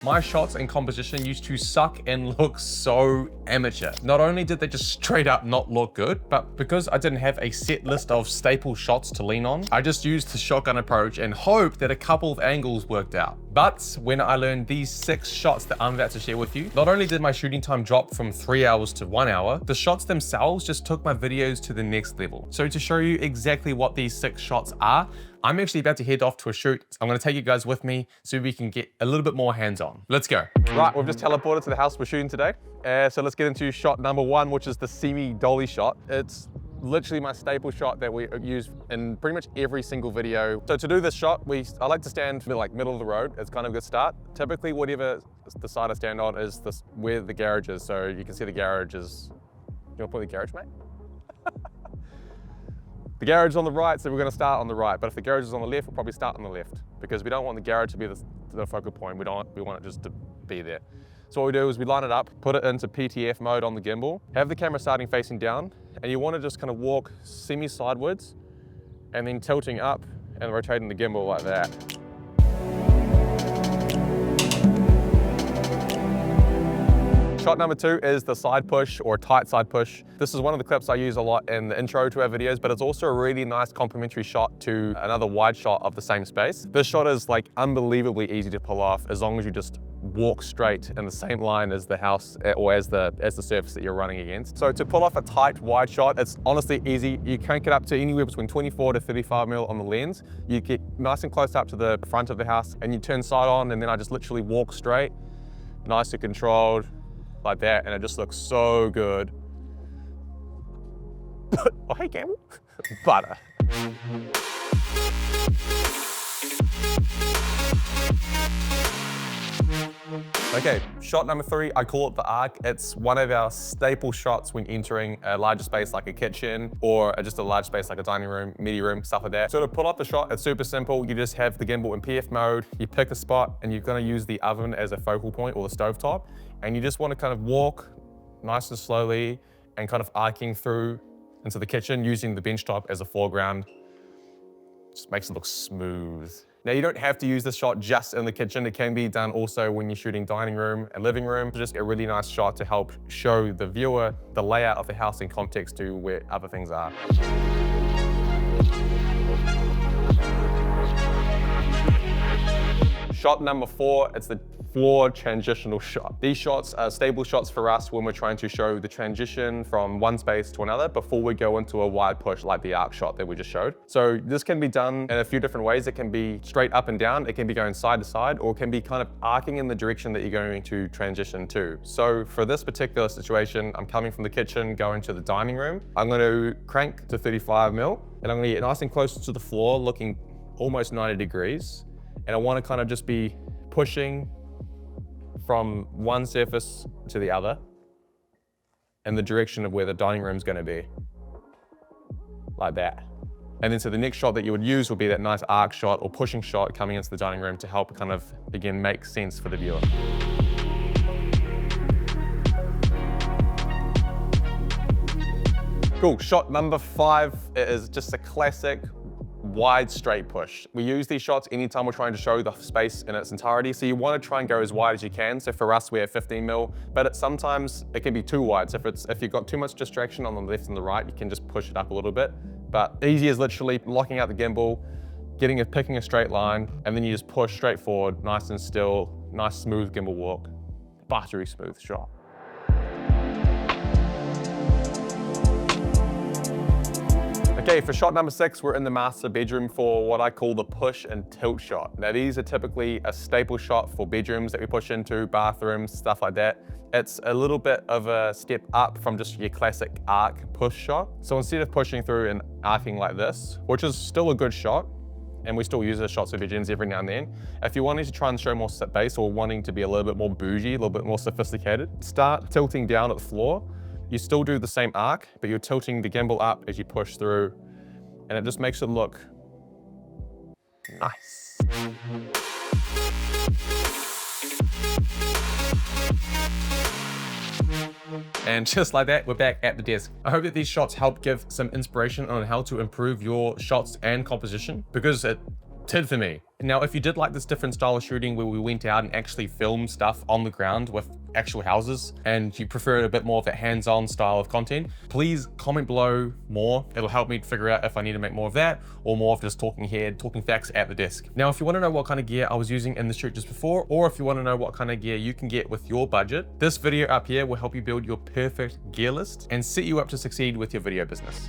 My shots and composition used to suck and look so amateur. Not only did they just straight up not look good, but because I didn't have a set list of staple shots to lean on, I just used the shotgun approach and hoped that a couple of angles worked out. But when I learned these 6 shots that I'm about to share with you, not only did my shooting time drop from 3 hours to 1 hour, the shots themselves just took my videos to the next level. So to show you exactly what these 6 shots are, I'm actually about to head off to a shoot. I'm gonna take you guys with me so we can get a little bit more hands-on. Let's go. Right, we've just teleported to the house we're shooting today. So let's get into shot number 1, which is the semi-dolly shot. It's literally my staple shot that we use in pretty much every single video. So to do this shot, I like to stand like middle of the road. It's kind of a good start. Typically, whatever the side I stand on is where the garage is. So you can see the garage is, you wanna put the garage, mate? The garage is on the right, so we're gonna start on the right. But if the garage is on the left, we'll probably start on the left because we don't want the garage to be the focal point. We want it just to be there. So what we do is we line it up, put it into PTF mode on the gimbal, have the camera starting facing down, and you want to just kind of walk semi-sideways and then tilting up and rotating the gimbal like that. Shot number 2 is the side push or tight side push. This is one of the clips I use a lot in the intro to our videos, but it's also a really nice complementary shot to another wide shot of the same space. This shot is like unbelievably easy to pull off as long as you just walk straight in the same line as the house or as the surface that you're running against. So to pull off a tight wide shot, it's honestly easy. You crank it up to anywhere between 24 to 35 mil on the lens. You get nice and close up to the front of the house and you turn side on, and then I just literally walk straight, nice and controlled, like that, and it just looks so good. Oh, hey, Campbell. Butter. Okay, shot number 3, I call it the arc. It's one of our staple shots when entering a larger space like a kitchen or just a large space like a dining room, media room, stuff like that. So to pull off the shot, it's super simple. You just have the gimbal in PF mode, you pick a spot, and you're gonna use the oven as a focal point or the stovetop, and you just wanna kind of walk nice and slowly and kind of arcing through into the kitchen using the benchtop as a foreground. Just makes it look smooth. Now, you don't have to use this shot just in the kitchen. It can be done also when you're shooting dining room and living room. It's just a really nice shot to help show the viewer the layout of the house in context to where other things are. Shot number 4, it's the floor transitional shot. These shots are stable shots for us when we're trying to show the transition from one space to another before we go into a wide push like the arc shot that we just showed. So this can be done in a few different ways. It can be straight up and down, it can be going side to side, or it can be kind of arcing in the direction that you're going to transition to. So for this particular situation, I'm coming from the kitchen, going to the dining room. I'm going to crank to 35 mil, and I'm going to get nice and close to the floor, looking almost 90 degrees. And I want to kind of just be pushing from one surface to the other in the direction of where the dining room is going to be, like that. And then so the next shot that you would use would be that nice arc shot or pushing shot coming into the dining room to help kind of, again, make sense for the viewer. Cool, shot number 5 is just a classic wide straight push. We use these shots anytime we're trying to show the space in its entirety. So you want to try and go as wide as you can. So for us, we have 15 mil, but sometimes it can be too wide. So if you've got too much distraction on the left and the right, you can just push it up a little bit. But easy is literally locking out the gimbal, picking a straight line, and then you just push straight forward, nice and still, nice smooth gimbal walk, buttery smooth shot. Okay, for shot number 6, we're in the master bedroom for what I call the push and tilt shot. Now, these are typically a staple shot for bedrooms that we push into, bathrooms, stuff like that. It's a little bit of a step up from just your classic arc push shot. So instead of pushing through and arcing like this, which is still a good shot, and we still use those shots for bedrooms every now and then, if you're wanting to try and show more space or wanting to be a little bit more bougie, a little bit more sophisticated, start tilting down at the floor. You still do the same arc, but you're tilting the gimbal up as you push through, and it just makes it look nice. And just like that, we're back at the desk. I hope that these shots help give some inspiration on how to improve your shots and composition, because it did for me. Now, if you did like this different style of shooting where we went out and actually filmed stuff on the ground with actual houses, and you prefer a bit more of that hands-on style of content, please comment below more. It'll help me figure out if I need to make more of that or more of just talking facts at the desk. Now, if you want to know what kind of gear I was using in the shoot just before, or if you want to know what kind of gear you can get with your budget, this video up here will help you build your perfect gear list and set you up to succeed with your video business.